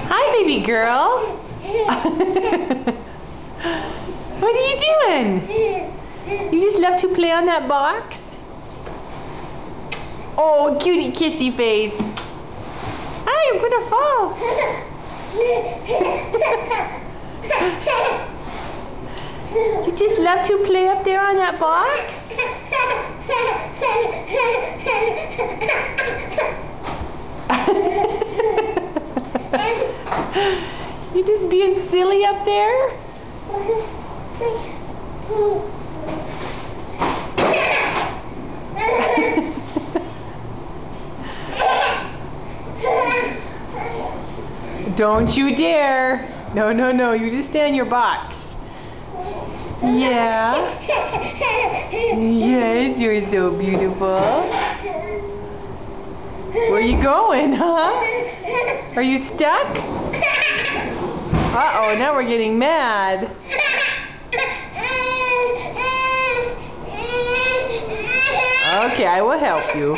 Hi, baby girl. What are you doing? You just love to play on that box? Oh, cutie kissy face. Hi, I'm gonna fall. You just love to play up there on that box? You just being silly up there? Don't you dare. No, no, no. You just stay in your box. Yeah. Yes, you're so beautiful. Where you going, huh? Are you stuck? Uh-oh, now we're getting mad. Okay, I will help you.